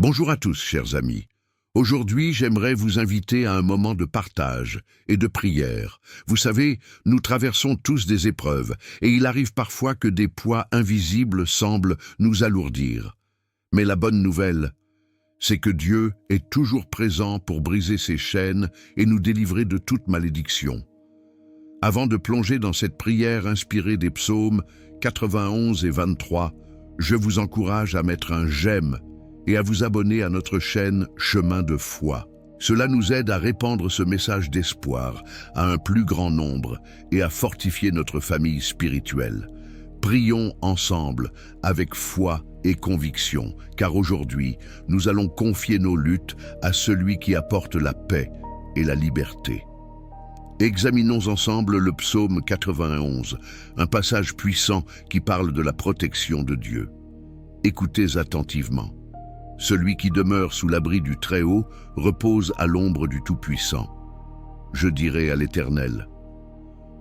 Bonjour à tous, chers amis. Aujourd'hui, j'aimerais vous inviter à un moment de partage et de prière. Vous savez, nous traversons tous des épreuves, et il arrive parfois que des poids invisibles semblent nous alourdir. Mais la bonne nouvelle, c'est que Dieu est toujours présent pour briser ces chaînes et nous délivrer de toute malédiction. Avant de plonger dans cette prière inspirée des psaumes 91 et 23, je vous encourage à mettre un j'aime et à vous abonner à notre chaîne Chemin de foi. Cela nous aide à répandre ce message d'espoir à un plus grand nombre et à fortifier notre famille spirituelle. Prions ensemble avec foi et conviction, car aujourd'hui, nous allons confier nos luttes à celui qui apporte la paix et la liberté. Examinons ensemble le psaume 91, un passage puissant qui parle de la protection de Dieu. Écoutez attentivement. Celui qui demeure sous l'abri du Très-Haut repose à l'ombre du Tout-Puissant. Je dirai à l'Éternel,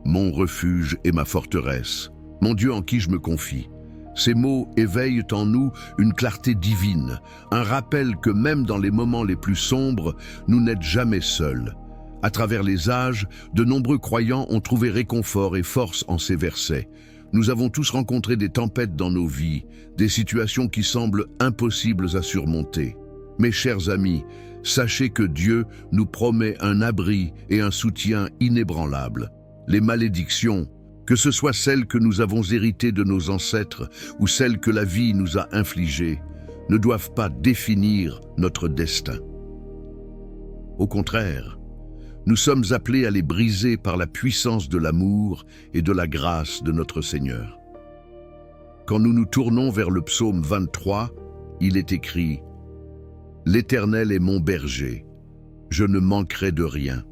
mon refuge et ma forteresse, mon Dieu en qui je me confie. Ces mots éveillent en nous une clarté divine, un rappel que même dans les moments les plus sombres, nous n'êtes jamais seuls. À travers les âges, de nombreux croyants ont trouvé réconfort et force en ces versets. Nous avons tous rencontré des tempêtes dans nos vies, des situations qui semblent impossibles à surmonter. Mes chers amis, sachez que Dieu nous promet un abri et un soutien inébranlables. Les malédictions, que ce soit celles que nous avons héritées de nos ancêtres ou celles que la vie nous a infligées, ne doivent pas définir notre destin. Au contraire, nous sommes appelés à les briser par la puissance de l'amour et de la grâce de notre Seigneur. Quand nous nous tournons vers le psaume 23, il est écrit « L'Éternel est mon berger, je ne manquerai de rien ».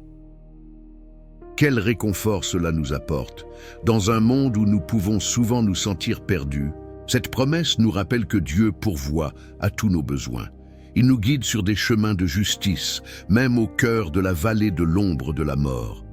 Quel réconfort cela nous apporte. Dans un monde où nous pouvons souvent nous sentir perdus, cette promesse nous rappelle que Dieu pourvoit à tous nos besoins. Il nous guide sur des chemins de justice, même au cœur de la vallée de l'ombre de la mort.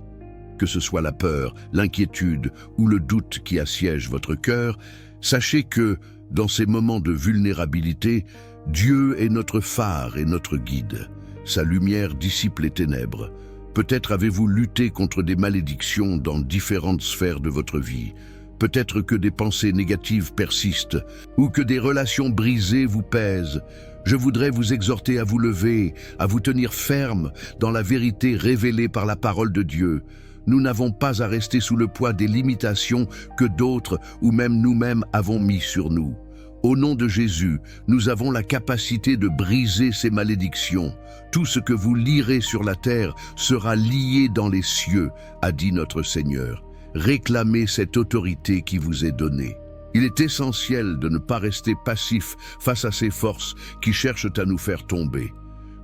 Que ce soit la peur, l'inquiétude ou le doute qui assiège votre cœur, sachez que, dans ces moments de vulnérabilité, Dieu est notre phare et notre guide. Sa lumière dissipe les ténèbres. Peut-être avez-vous lutté contre des malédictions dans différentes sphères de votre vie. Peut-être que des pensées négatives persistent ou que des relations brisées vous pèsent. Je voudrais vous exhorter à vous lever, à vous tenir ferme dans la vérité révélée par la parole de Dieu. Nous n'avons pas à rester sous le poids des limitations que d'autres ou même nous-mêmes avons mis sur nous. Au nom de Jésus, nous avons la capacité de briser ces malédictions. Tout ce que vous lirez sur la terre sera lié dans les cieux, a dit notre Seigneur. Réclamez cette autorité qui vous est donnée. Il est essentiel de ne pas rester passif face à ces forces qui cherchent à nous faire tomber.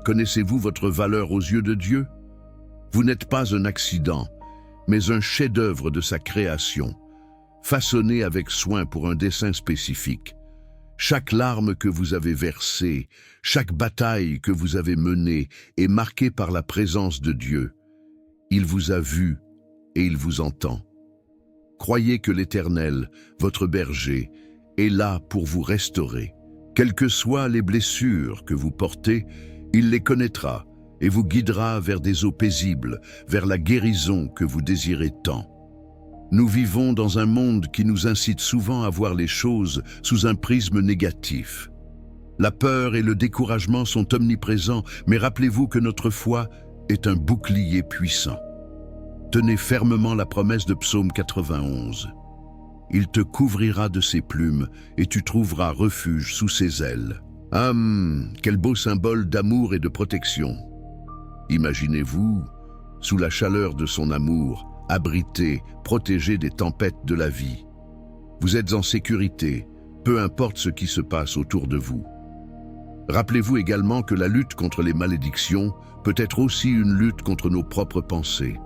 Connaissez-vous votre valeur aux yeux de Dieu? Vous n'êtes pas un accident, mais un chef-d'œuvre de sa création, façonné avec soin pour un dessein spécifique. Chaque larme que vous avez versée, chaque bataille que vous avez menée est marquée par la présence de Dieu. Il vous a vu et il vous entend. Croyez que l'Éternel, votre berger, est là pour vous restaurer. Quelles que soient les blessures que vous portez, il les connaîtra et vous guidera vers des eaux paisibles, vers la guérison que vous désirez tant. Nous vivons dans un monde qui nous incite souvent à voir les choses sous un prisme négatif. La peur et le découragement sont omniprésents, mais rappelez-vous que notre foi est un bouclier puissant. Tenez fermement la promesse de Psaume 91. Il te couvrira de ses plumes et tu trouveras refuge sous ses ailes. Ah, quel beau symbole d'amour et de protection. Imaginez-vous, sous la chaleur de son amour, abrité, protégé des tempêtes de la vie. Vous êtes en sécurité, peu importe ce qui se passe autour de vous. Rappelez-vous également que la lutte contre les malédictions peut être aussi une lutte contre nos propres pensées.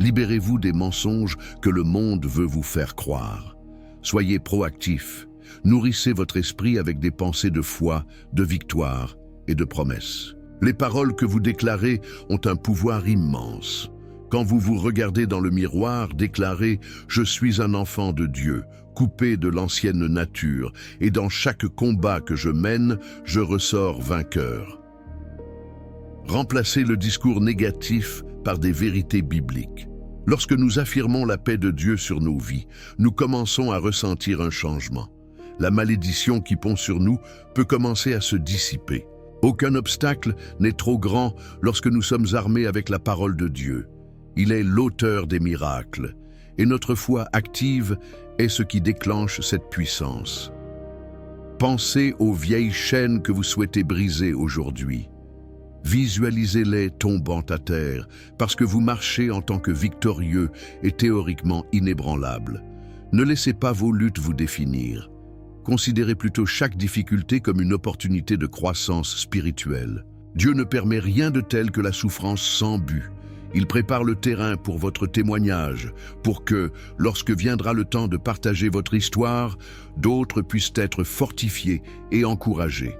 Libérez-vous des mensonges que le monde veut vous faire croire. Soyez proactifs. Nourrissez votre esprit avec des pensées de foi, de victoire et de promesses. Les paroles que vous déclarez ont un pouvoir immense. Quand vous vous regardez dans le miroir, déclarez « Je suis un enfant de Dieu » coupé de l'ancienne nature, et dans chaque combat que je mène, je ressors vainqueur. Remplacez le discours négatif par des vérités bibliques. Lorsque nous affirmons la paix de Dieu sur nos vies, nous commençons à ressentir un changement. La malédiction qui pond sur nous peut commencer à se dissiper. Aucun obstacle n'est trop grand lorsque nous sommes armés avec la parole de Dieu. Il est l'auteur des miracles, et notre foi active est ce qui déclenche cette puissance. Pensez aux vieilles chaînes que vous souhaitez briser aujourd'hui. Visualisez-les tombant à terre, parce que vous marchez en tant que victorieux et théoriquement inébranlable. Ne laissez pas vos luttes vous définir. Considérez plutôt chaque difficulté comme une opportunité de croissance spirituelle. Dieu ne permet rien de tel que la souffrance sans but. Il prépare le terrain pour votre témoignage, pour que, lorsque viendra le temps de partager votre histoire, d'autres puissent être fortifiés et encouragés.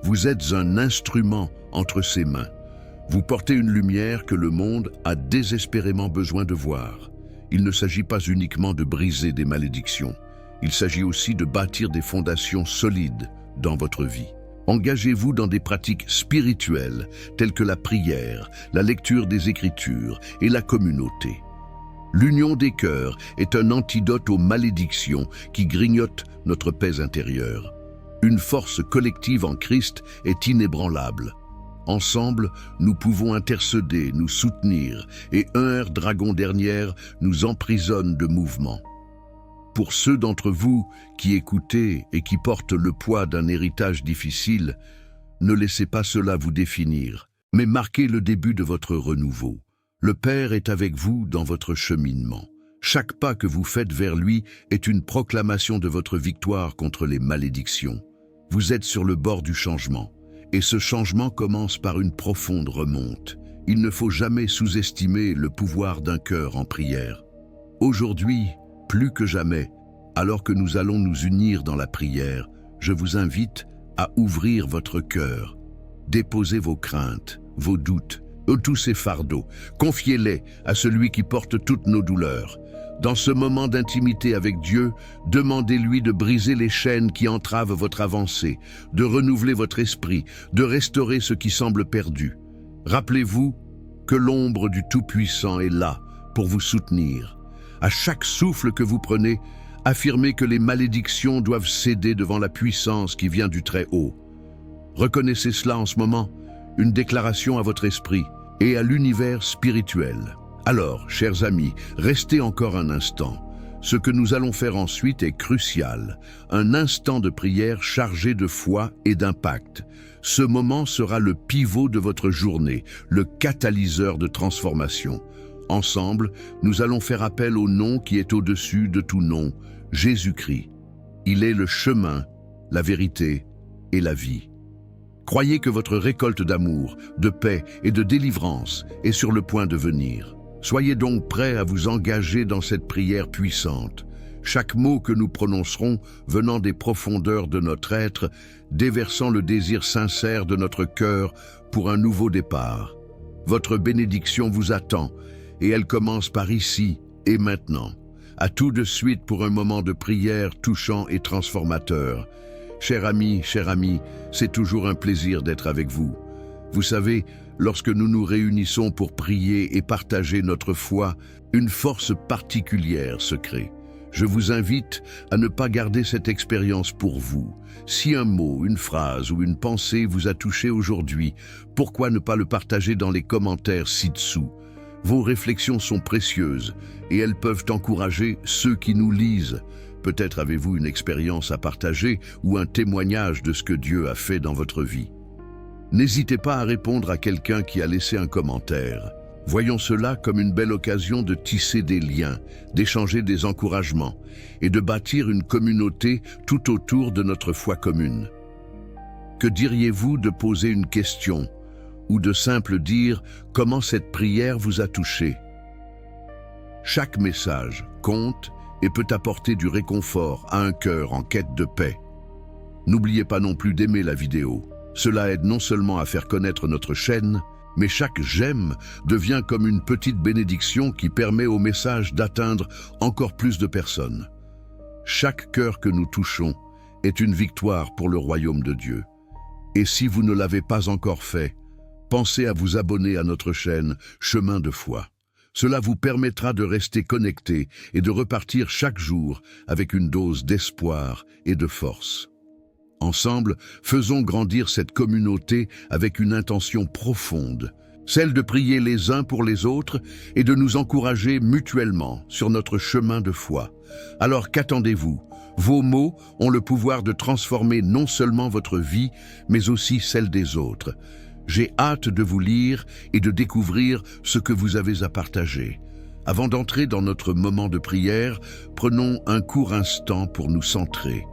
Vous êtes un instrument entre ses mains. Vous portez une lumière que le monde a désespérément besoin de voir. Il ne s'agit pas uniquement de briser des malédictions. Il s'agit aussi de bâtir des fondations solides dans votre vie. Engagez-vous dans des pratiques spirituelles telles que la prière, la lecture des Écritures et la communauté. L'union des cœurs est un antidote aux malédictions qui grignotent notre paix intérieure. Une force collective en Christ est inébranlable. Ensemble, nous pouvons intercéder, nous soutenir, et un dragon dernière nous emprisonne de mouvement. Pour ceux d'entre vous qui écoutez et qui portent le poids d'un héritage difficile, ne laissez pas cela vous définir, mais marquez le début de votre renouveau. Le Père est avec vous dans votre cheminement. Chaque pas que vous faites vers lui est une proclamation de votre victoire contre les malédictions. Vous êtes sur le bord du changement, et ce changement commence par une profonde remonte. Il ne faut jamais sous-estimer le pouvoir d'un cœur en prière. Aujourd'hui, plus que jamais, alors que nous allons nous unir dans la prière, je vous invite à ouvrir votre cœur. Déposez vos craintes, vos doutes, tous ces fardeaux. Confiez-les à celui qui porte toutes nos douleurs. Dans ce moment d'intimité avec Dieu, demandez-lui de briser les chaînes qui entravent votre avancée, de renouveler votre esprit, de restaurer ce qui semble perdu. Rappelez-vous que l'ombre du Tout-Puissant est là pour vous soutenir. À chaque souffle que vous prenez, affirmez que les malédictions doivent céder devant la puissance qui vient du Très-Haut. Reconnaissez cela en ce moment, une déclaration à votre esprit et à l'univers spirituel. Alors, chers amis, restez encore un instant. Ce que nous allons faire ensuite est crucial. Un instant de prière chargé de foi et d'impact. Ce moment sera le pivot de votre journée, le catalyseur de transformation. Ensemble, nous allons faire appel au nom qui est au-dessus de tout nom, Jésus-Christ. Il est le chemin, la vérité et la vie. Croyez que votre récolte d'amour, de paix et de délivrance est sur le point de venir. Soyez donc prêts à vous engager dans cette prière puissante. Chaque mot que nous prononcerons venant des profondeurs de notre être, déversant le désir sincère de notre cœur pour un nouveau départ. Votre bénédiction vous attend, et elle commence par ici et maintenant. À tout de suite pour un moment de prière touchant et transformateur. Chers amis, c'est toujours un plaisir d'être avec vous. Vous savez, lorsque nous nous réunissons pour prier et partager notre foi, une force particulière se crée. Je vous invite à ne pas garder cette expérience pour vous. Si un mot, une phrase ou une pensée vous a touché aujourd'hui, pourquoi ne pas le partager dans les commentaires ci-dessous? Vos réflexions sont précieuses et elles peuvent encourager ceux qui nous lisent. Peut-être avez-vous une expérience à partager ou un témoignage de ce que Dieu a fait dans votre vie. N'hésitez pas à répondre à quelqu'un qui a laissé un commentaire. Voyons cela comme une belle occasion de tisser des liens, d'échanger des encouragements et de bâtir une communauté tout autour de notre foi commune. Que diriez-vous de poser une question ou de simple dire comment cette prière vous a touché? Chaque message compte et peut apporter du réconfort à un cœur en quête de paix. N'oubliez pas non plus d'aimer la vidéo. Cela aide non seulement à faire connaître notre chaîne, mais chaque j'aime devient comme une petite bénédiction qui permet au message d'atteindre encore plus de personnes. Chaque cœur que nous touchons est une victoire pour le royaume de Dieu. Et si vous ne l'avez pas encore fait, pensez à vous abonner à notre chaîne Chemin de foi. Cela vous permettra de rester connecté et de repartir chaque jour avec une dose d'espoir et de force. Ensemble, faisons grandir cette communauté avec une intention profonde, celle de prier les uns pour les autres et de nous encourager mutuellement sur notre chemin de foi. Alors qu'attendez-vous? Vos mots ont le pouvoir de transformer non seulement votre vie, mais aussi celle des autres. J'ai hâte de vous lire et de découvrir ce que vous avez à partager. Avant d'entrer dans notre moment de prière, prenons un court instant pour nous centrer.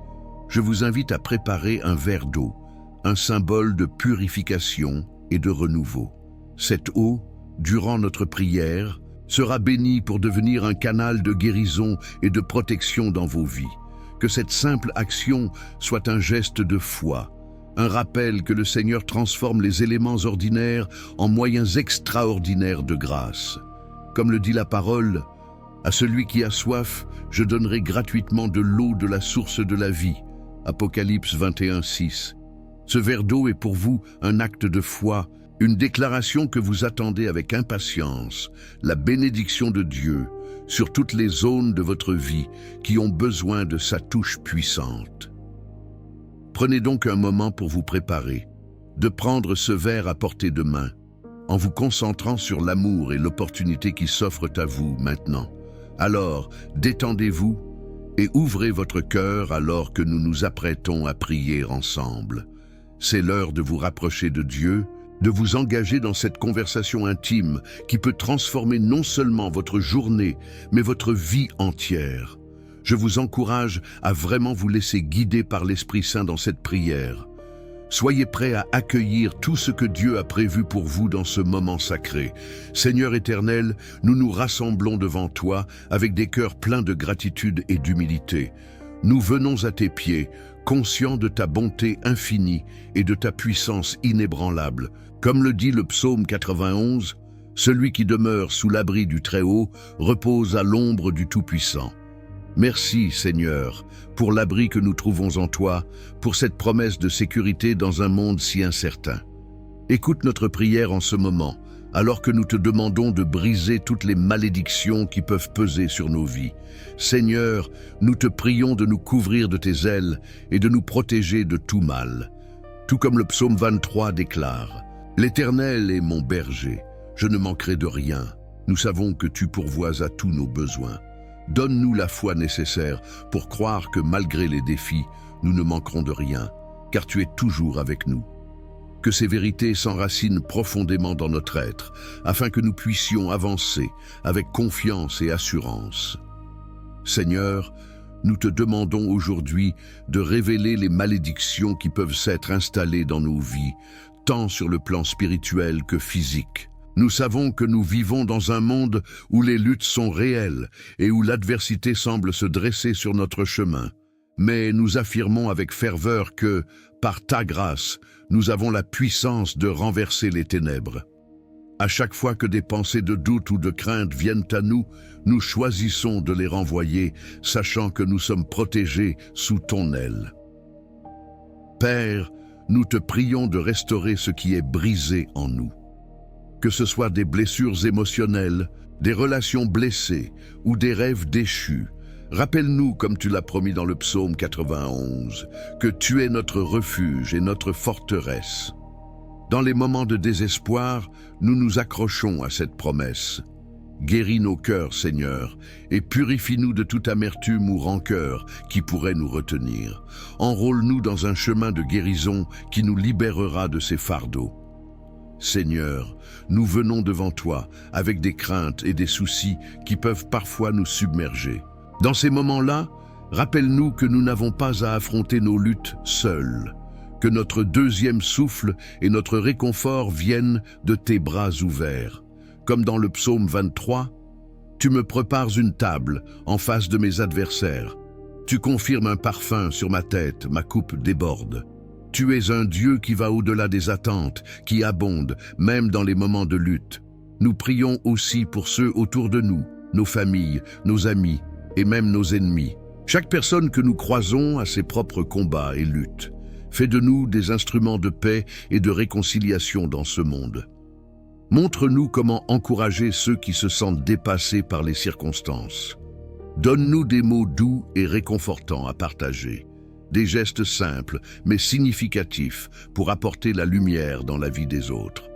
Je vous invite à préparer un verre d'eau, un symbole de purification et de renouveau. Cette eau, durant notre prière, sera bénie pour devenir un canal de guérison et de protection dans vos vies. Que cette simple action soit un geste de foi, un rappel que le Seigneur transforme les éléments ordinaires en moyens extraordinaires de grâce. Comme le dit la parole, « À celui qui a soif, je donnerai gratuitement de l'eau de la source de la vie. » Apocalypse 21:6. Ce verre d'eau est pour vous un acte de foi, une déclaration que vous attendez avec impatience, la bénédiction de Dieu sur toutes les zones de votre vie qui ont besoin de sa touche puissante. Prenez donc un moment pour vous préparer, de prendre ce verre à portée de main, en vous concentrant sur l'amour et l'opportunité qui s'offrent à vous maintenant. Alors, détendez-vous et ouvrez votre cœur alors que nous nous apprêtons à prier ensemble. C'est l'heure de vous rapprocher de Dieu, de vous engager dans cette conversation intime qui peut transformer non seulement votre journée, mais votre vie entière. Je vous encourage à vraiment vous laisser guider par l'Esprit Saint dans cette prière. Soyez prêts à accueillir tout ce que Dieu a prévu pour vous dans ce moment sacré. Seigneur éternel, nous nous rassemblons devant toi avec des cœurs pleins de gratitude et d'humilité. Nous venons à tes pieds, conscients de ta bonté infinie et de ta puissance inébranlable. Comme le dit le psaume 91, « Celui qui demeure sous l'abri du Très-Haut repose à l'ombre du Tout-Puissant. » Merci, Seigneur, pour l'abri que nous trouvons en toi, pour cette promesse de sécurité dans un monde si incertain. Écoute notre prière en ce moment, alors que nous te demandons de briser toutes les malédictions qui peuvent peser sur nos vies. Seigneur, nous te prions de nous couvrir de tes ailes et de nous protéger de tout mal. Tout comme le psaume 23 déclare, « L'Éternel est mon berger, je ne manquerai de rien. Nous savons que tu pourvois à tous nos besoins. Donne-nous la foi nécessaire pour croire que malgré les défis, nous ne manquerons de rien, car tu es toujours avec nous. Que ces vérités s'enracinent profondément dans notre être, afin que nous puissions avancer avec confiance et assurance. Seigneur, nous te demandons aujourd'hui de révéler les malédictions qui peuvent s'être installées dans nos vies, tant sur le plan spirituel que physique. Nous savons que nous vivons dans un monde où les luttes sont réelles et où l'adversité semble se dresser sur notre chemin. Mais nous affirmons avec ferveur que, par ta grâce, nous avons la puissance de renverser les ténèbres. À chaque fois que des pensées de doute ou de crainte viennent à nous, nous choisissons de les renvoyer, sachant que nous sommes protégés sous ton aile. Père, nous te prions de restaurer ce qui est brisé en nous. Que ce soit des blessures émotionnelles, des relations blessées ou des rêves déchus, rappelle-nous, comme tu l'as promis dans le psaume 91, que tu es notre refuge et notre forteresse. Dans les moments de désespoir, nous nous accrochons à cette promesse. Guéris nos cœurs, Seigneur, et purifie-nous de toute amertume ou rancœur qui pourrait nous retenir. Enrôle-nous dans un chemin de guérison qui nous libérera de ces fardeaux. Seigneur, nous venons devant toi avec des craintes et des soucis qui peuvent parfois nous submerger. Dans ces moments-là, rappelle-nous que nous n'avons pas à affronter nos luttes seuls, que notre deuxième souffle et notre réconfort viennent de tes bras ouverts. Comme dans le psaume 23, « Tu me prépares une table en face de mes adversaires. Tu confirmes un parfum sur ma tête, ma coupe déborde. » Tu es un Dieu qui va au-delà des attentes, qui abonde, même dans les moments de lutte. Nous prions aussi pour ceux autour de nous, nos familles, nos amis et même nos ennemis. Chaque personne que nous croisons a ses propres combats et luttes. Fais de nous des instruments de paix et de réconciliation dans ce monde. Montre-nous comment encourager ceux qui se sentent dépassés par les circonstances. Donne-nous des mots doux et réconfortants à partager, des gestes simples mais significatifs pour apporter la lumière dans la vie des autres.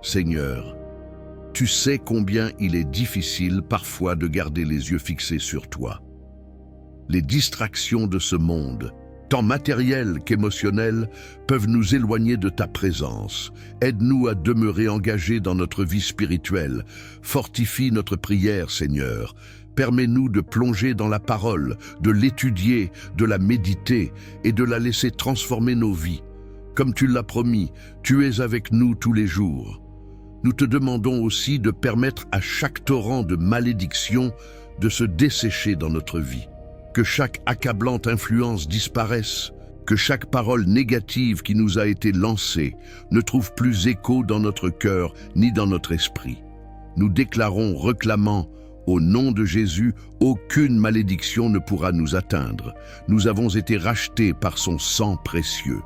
Seigneur, tu sais combien il est difficile parfois de garder les yeux fixés sur toi. Les distractions de ce monde, tant matérielles qu'émotionnelles, peuvent nous éloigner de ta présence. Aide-nous à demeurer engagés dans notre vie spirituelle. Fortifie notre prière, Seigneur. Permets-nous de plonger dans la parole, de l'étudier, de la méditer et de la laisser transformer nos vies. Comme tu l'as promis, tu es avec nous tous les jours. Nous te demandons aussi de permettre à chaque torrent de malédiction de se dessécher dans notre vie. Que chaque accablante influence disparaisse, que chaque parole négative qui nous a été lancée ne trouve plus écho dans notre cœur ni dans notre esprit. Nous déclarons, reclamant, au nom de Jésus, aucune malédiction ne pourra nous atteindre. Nous avons été rachetés par son sang précieux.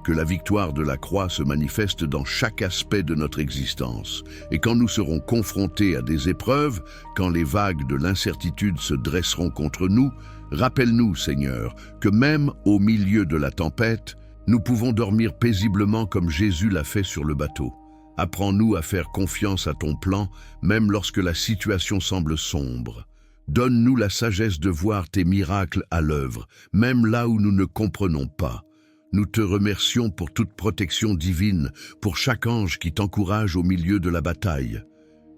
Que la victoire de la croix se manifeste dans chaque aspect de notre existence. Et quand nous serons confrontés à des épreuves, quand les vagues de l'incertitude se dresseront contre nous, rappelle-nous, Seigneur, que même au milieu de la tempête, nous pouvons dormir paisiblement comme Jésus l'a fait sur le bateau. Apprends-nous à faire confiance à ton plan, même lorsque la situation semble sombre. Donne-nous la sagesse de voir tes miracles à l'œuvre, même là où nous ne comprenons pas. Nous te remercions pour toute protection divine, pour chaque ange qui t'encourage au milieu de la bataille.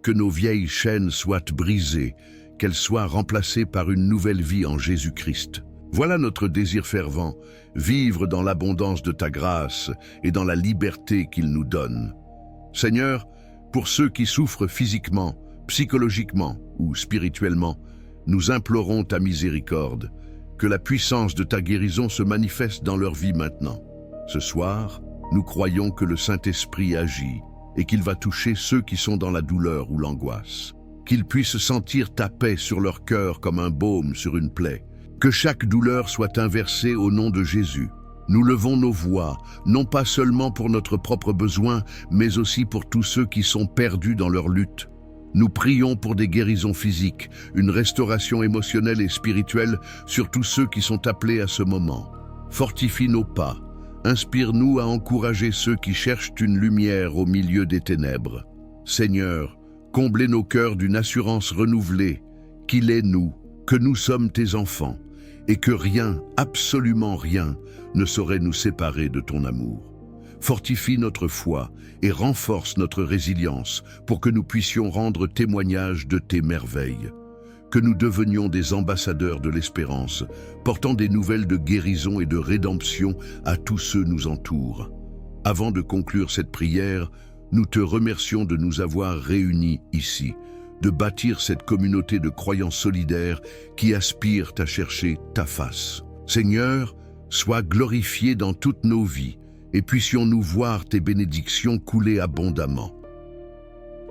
Que nos vieilles chaînes soient brisées, qu'elles soient remplacées par une nouvelle vie en Jésus-Christ. Voilà notre désir fervent, vivre dans l'abondance de ta grâce et dans la liberté qu'il nous donne. Seigneur, pour ceux qui souffrent physiquement, psychologiquement ou spirituellement, nous implorons ta miséricorde. Que la puissance de ta guérison se manifeste dans leur vie maintenant. Ce soir, nous croyons que le Saint-Esprit agit et qu'il va toucher ceux qui sont dans la douleur ou l'angoisse. Qu'ils puissent sentir ta paix sur leur cœur comme un baume sur une plaie. Que chaque douleur soit inversée au nom de Jésus. Nous levons nos voix, non pas seulement pour notre propre besoin, mais aussi pour tous ceux qui sont perdus dans leur lutte. Nous prions pour des guérisons physiques, une restauration émotionnelle et spirituelle sur tous ceux qui sont appelés à ce moment. Fortifie nos pas, inspire-nous à encourager ceux qui cherchent une lumière au milieu des ténèbres. Seigneur, comblez nos cœurs d'une assurance renouvelée, qu'il est nous, que nous sommes tes enfants, et que rien, absolument rien, ne saurait nous séparer de ton amour. Fortifie notre foi et renforce notre résilience pour que nous puissions rendre témoignage de tes merveilles. Que nous devenions des ambassadeurs de l'espérance, portant des nouvelles de guérison et de rédemption à tous ceux nous entourent. Avant de conclure cette prière, nous te remercions de nous avoir réunis ici, de bâtir cette communauté de croyants solidaires qui aspirent à chercher ta face. Seigneur, sois glorifié dans toutes nos vies, et puissions-nous voir tes bénédictions couler abondamment.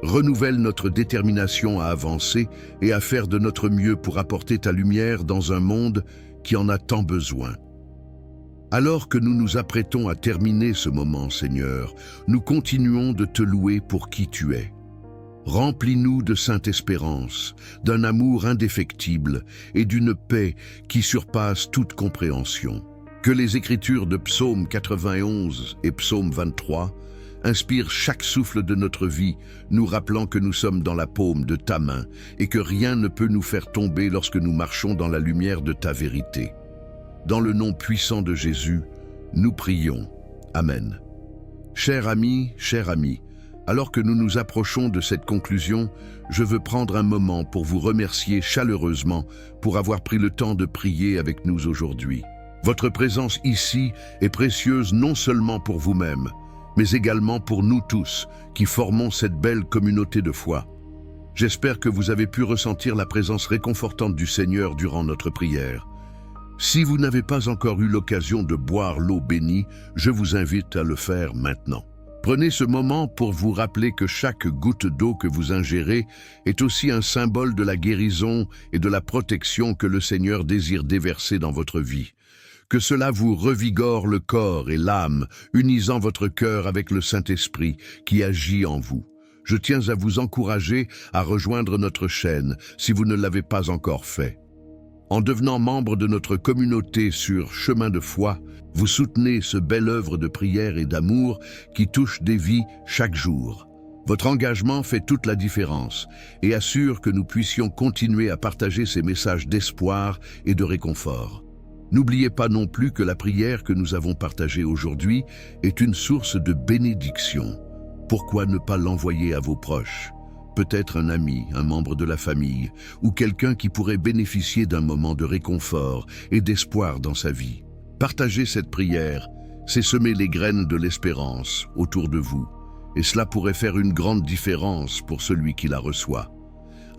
Renouvelle notre détermination à avancer et à faire de notre mieux pour apporter ta lumière dans un monde qui en a tant besoin. Alors que nous nous apprêtons à terminer ce moment, Seigneur, nous continuons de te louer pour qui tu es. Remplis-nous de sainte espérance, d'un amour indéfectible et d'une paix qui surpasse toute compréhension. Que les écritures de Psaume 91 et Psaume 23 inspirent chaque souffle de notre vie, nous rappelant que nous sommes dans la paume de ta main et que rien ne peut nous faire tomber lorsque nous marchons dans la lumière de ta vérité. Dans le nom puissant de Jésus, nous prions. Amen. Chers amis, alors que nous nous approchons de cette conclusion, je veux prendre un moment pour vous remercier chaleureusement pour avoir pris le temps de prier avec nous aujourd'hui. Votre présence ici est précieuse non seulement pour vous-même, mais également pour nous tous qui formons cette belle communauté de foi. J'espère que vous avez pu ressentir la présence réconfortante du Seigneur durant notre prière. Si vous n'avez pas encore eu l'occasion de boire l'eau bénie, je vous invite à le faire maintenant. Prenez ce moment pour vous rappeler que chaque goutte d'eau que vous ingérez est aussi un symbole de la guérison et de la protection que le Seigneur désire déverser dans votre vie. Que cela vous revigore le corps et l'âme, unisant votre cœur avec le Saint-Esprit qui agit en vous. Je tiens à vous encourager à rejoindre notre chaîne si vous ne l'avez pas encore fait. En devenant membre de notre communauté sur Chemin de foi, vous soutenez ce bel œuvre de prière et d'amour qui touche des vies chaque jour. Votre engagement fait toute la différence et assure que nous puissions continuer à partager ces messages d'espoir et de réconfort. N'oubliez pas non plus que la prière que nous avons partagée aujourd'hui est une source de bénédiction. Pourquoi ne pas l'envoyer à vos proches ? Peut-être un ami, un membre de la famille, ou quelqu'un qui pourrait bénéficier d'un moment de réconfort et d'espoir dans sa vie. Partager cette prière, c'est semer les graines de l'espérance autour de vous, et cela pourrait faire une grande différence pour celui qui la reçoit.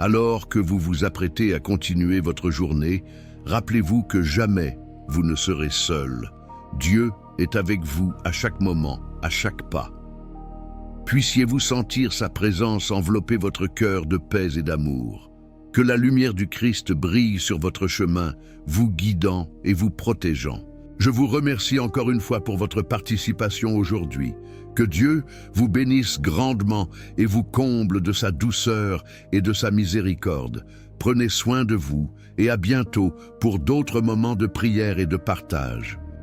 Alors que vous vous apprêtez à continuer votre journée, rappelez-vous que jamais vous ne serez seul. Dieu est avec vous à chaque moment, à chaque pas. Puissiez-vous sentir sa présence envelopper votre cœur de paix et d'amour. Que la lumière du Christ brille sur votre chemin, vous guidant et vous protégeant. Je vous remercie encore une fois pour votre participation aujourd'hui. Que Dieu vous bénisse grandement et vous comble de sa douceur et de sa miséricorde. Prenez soin de vous et à bientôt pour d'autres moments de prière et de partage.